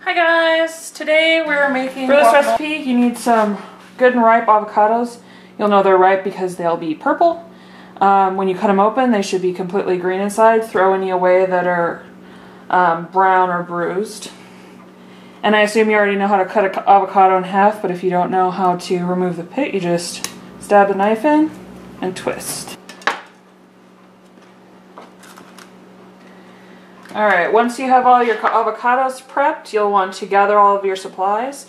Hi guys! Today we're making For this recipe you need some good and ripe avocados. You'll know they're ripe because they'll be purple. When you cut them open they should be completely green inside. Throw any away that are brown or bruised. And I assume you already know how to cut an avocado in half, but if you don't know how to remove the pit, you just stab the knife in and twist. Alright, once you have all your avocados prepped, you'll want to gather all of your supplies.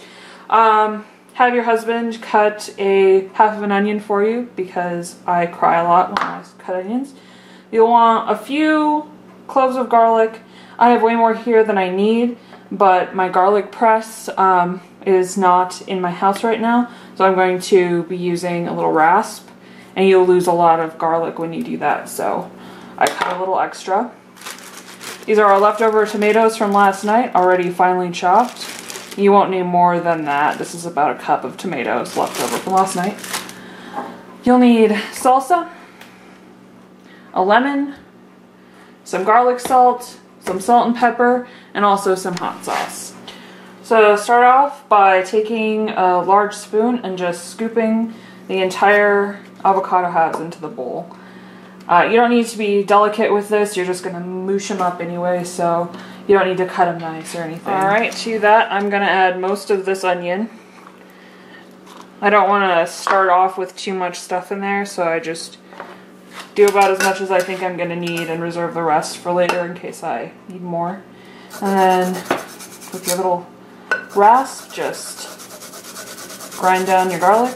Have your husband cut a half of an onion for you, because I cry a lot when I cut onions. You'll want a few cloves of garlic. I have way more here than I need, but my garlic press is not in my house right now, so I'm going to be using a little rasp, and you'll lose a lot of garlic when you do that, so I cut a little extra. These are our leftover tomatoes from last night, already finely chopped. You won't need more than that. This is about a cup of tomatoes left over from last night. You'll need salsa, a lemon, some garlic salt, some salt and pepper, and also some hot sauce. So start off by taking a large spoon and just scooping the entire avocado halves into the bowl. You don't need to be delicate with this, you're just going to moosh them up anyway, so you don't need to cut them nice or anything. Alright, to that I'm going to add most of this onion. I don't want to start off with too much stuff in there, so I just do about as much as I think I'm going to need and reserve the rest for later in case I need more. And then with your little rasp, just grind down your garlic.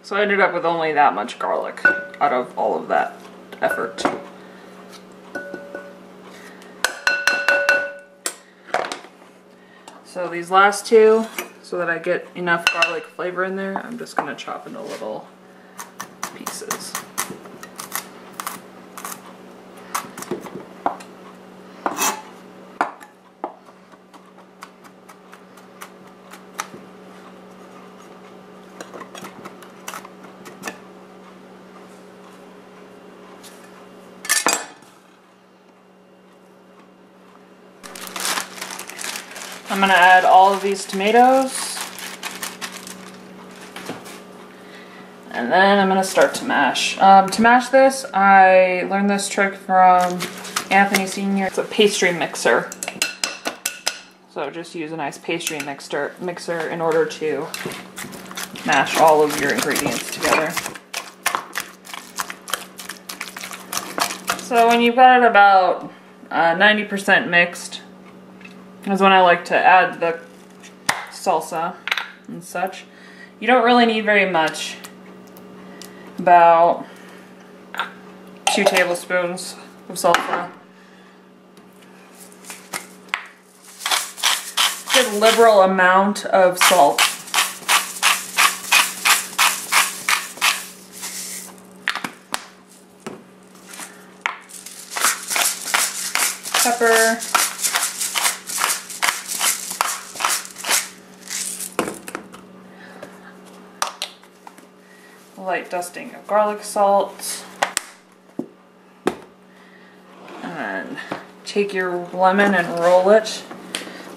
So I ended up with only that much garlic out of all of that effort. So these last two, so that I get enough garlic flavor in there, I'm just going to chop into little pieces. I'm going to add all of these tomatoes, and then I'm going to start to mash. To mash this, I learned this trick from Anthony Sr. It's a pastry mixer. So just use a nice pastry mixer in order to mash all of your ingredients together. So when you've got it about 90% mixed, is when I like to add the salsa and such. You don't really need very much. About 2 tablespoons of salsa. Good liberal amount of salt. Pepper. Light dusting of garlic salt, and then take your lemon and roll it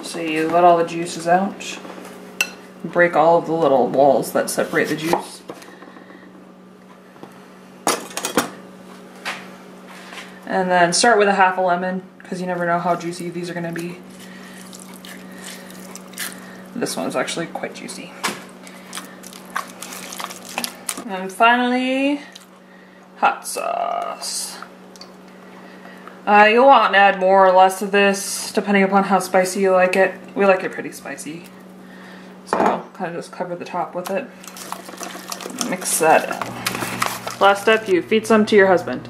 so you let all the juices out. Break all of the little walls that separate the juice. And then start with a half a lemon, because you never know how juicy these are going to be. This one's actually quite juicy. And finally, hot sauce. You'll want to add more or less of this, depending upon how spicy you like it. We like it pretty spicy. So, kind of just cover the top with it. Mix that in. Last step, you feed some to your husband.